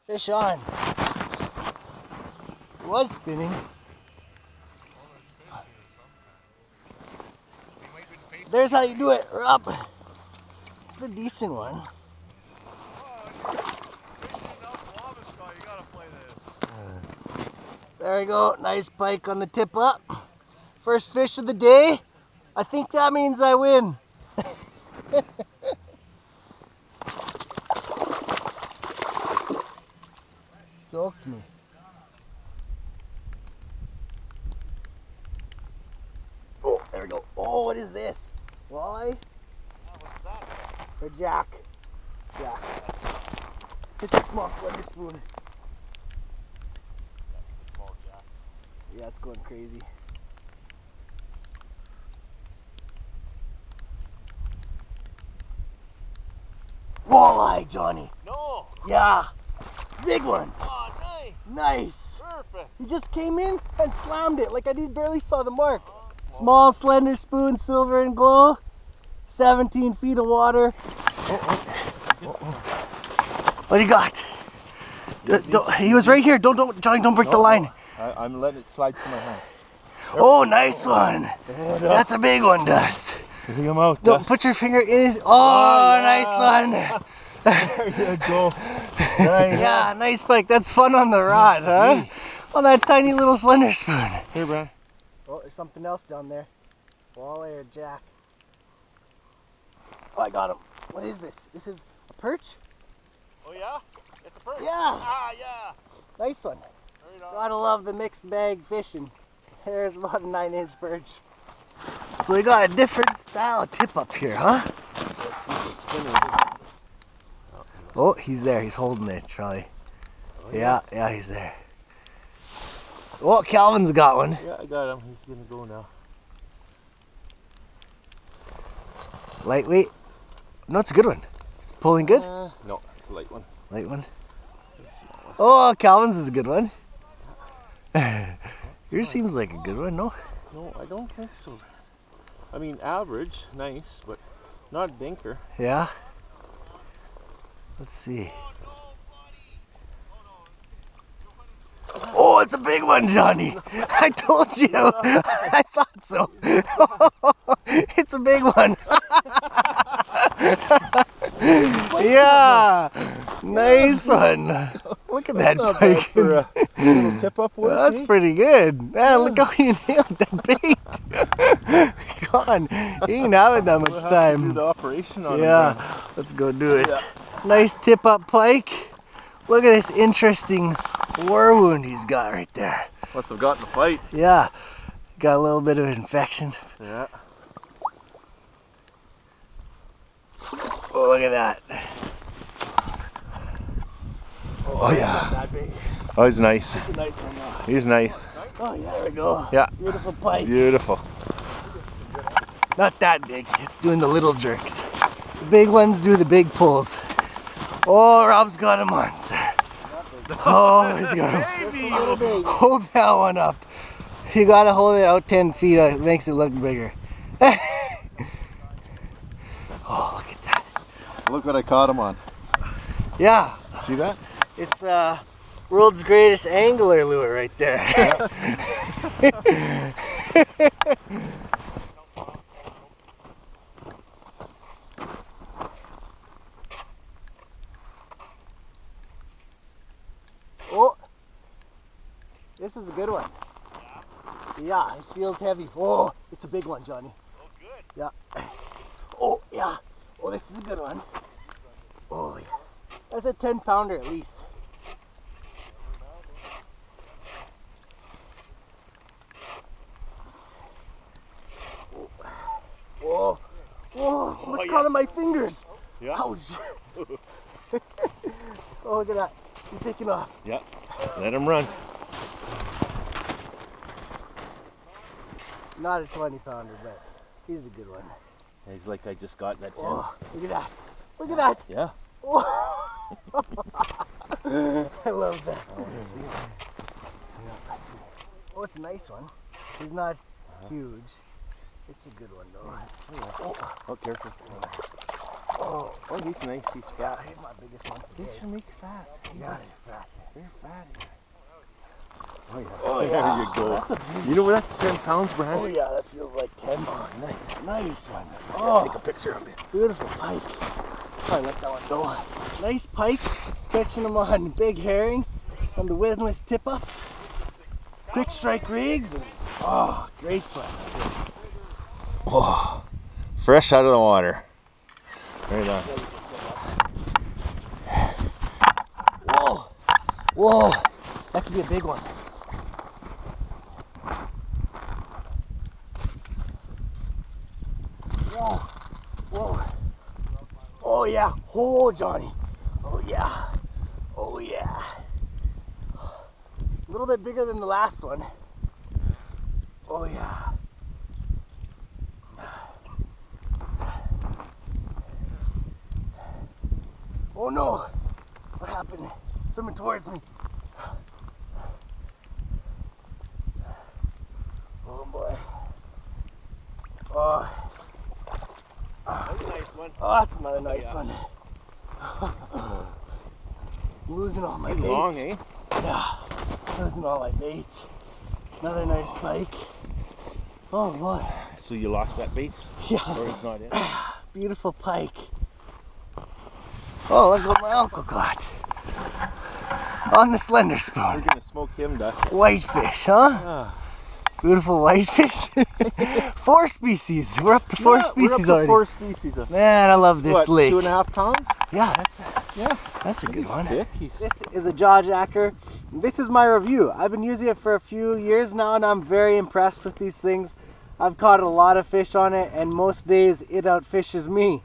Fish on. It was spinning. There's how you do it. We're up. It's a decent one. There we go. Nice pike on the tip up. First fish of the day. I think that means I win. Soaked me. Oh, there we go. Oh, what is this? Walleye? What's that? A jack. Jack. It's a small slender spoon. That's a small jack. Yeah, it's going crazy. Walleye, Johnny. No. Yeah. Big one. Oh, nice. Nice. Perfect. He just came in and slammed it like I barely saw the mark. Oh, Small slender spoon, silver and glow. 17 feet of water. What do you got? He was right here. Don't, Johnny, don't break the line. I'm letting it slide through my hand. Oh, nice one. That's a big one, Dust. Bring him out. Don't put your finger in his. Oh, yeah. Nice one. There you go. Nice. Yeah, nice pike. That's fun on the rod, huh? On that tiny little slender spoon. Here, Brian. Oh, there's something else down there. Walleye or jack. Oh, I got him. What is this? This is a perch? Oh, yeah? It's a perch. Yeah. Ah, yeah. Nice one. Right on. Gotta love the mixed bag fishing. There's about a 9-inch perch. So we got a different style of tip up here, huh? Oh, he's there. He's holding it, Charlie. Oh, yeah, he's there. Oh, Calvin's got one. Yeah, I got him. He's gonna go now. Lightweight. No, it's a good one. It's pulling good. No, it's a light one. Light one. Oh, Calvin's is a good one. Yours seems like a good one, no? No, I don't think so. I mean, average, nice, but not a dinker. Yeah. Let's see. Oh, it's a big one, Johnny. I told you. I thought so. It's a big one. Yeah. Nice one. Look at that pike. For a little tip up work. That's pretty good. Man, look how you nailed that bait. Come on. You didn't have it that much We'll have to do time. the operation on him. Yeah. Let's go do it. Yeah. Nice tip up pike. Look at this interesting war wound he's got right there. Must have gotten a fight. Yeah. Got a little bit of infection. Yeah. Oh, look at that. Oh, yeah. Oh, he's nice. It's a nice one now. He's nice. Oh, yeah, there we go. Yeah. Beautiful pike. Beautiful. Not that big. It's doing the little jerks. The big ones do the big pulls. Oh, Rob's got a monster. Oh, he's got him. Hold that one up. You gotta hold it out 10 feet. It makes it look bigger. Oh, look at that. Look what I caught him on. Yeah. See that? It's world's greatest angler lure right there. Oh, this is a good one. Yeah, it feels heavy. Oh, it's a big one, Johnny. Oh, good. Yeah. Oh, yeah. Oh, this is a good one. Oh, yeah. That's a 10-pounder at least. Whoa. Whoa, what's caught on my fingers? Yeah. Ouch. Oh, look at that. He's taking off. Yeah. Let him run. Not a 20-pounder, but he's a good one. He's like I just got that 10. Oh, look at that. Look at that. Yeah. Oh. I love that. Oh, it's a nice one. He's not huge. It's a good one though. Oh, careful. Oh, he's nice. He's fat. He's my biggest one. They should make fat. Yeah, they're fat. They're fat. Oh, yeah. Oh, there you go. That's a big You know what? That's 10 pounds, Brad. Oh, yeah, that feels like 10. Oh, nice. Nice one. Oh, Oh, take a picture of it. beautiful pike. Probably let that one go. Nice pike. Catching them on big herring on the windlass tip-ups. Quick strike rigs. And, oh, great fun. Oh, fresh out of the water. Right on. Whoa. Whoa. That could be a big one. Whoa. Whoa. Oh yeah. Oh Johnny. Oh yeah. Oh yeah. A little bit bigger than the last one. Oh yeah. Oh no. What happened? Swimming towards me. Oh boy. Oh. That's a nice one. Oh, that's another nice one. I'm losing all my baits. Long, eh? Yeah, losing all my baits. Another nice pike. Oh boy. So you lost that bait? Yeah. Or it's not in? Beautiful pike. Oh, look what my uncle got. On the slender We're spoon. gonna smoke him, Dust. Whitefish, huh? Ah. Beautiful whitefish. 4 species. We're up to 4 species already. 4 species. Man, I love this What, lake. 2.5 pounds? Yeah, Yeah. that's a good one. Thick. This is a jaw jacker. This is my review. I've been using it for a few years now and I'm very impressed with these things. I've caught a lot of fish on it and most days it outfishes me.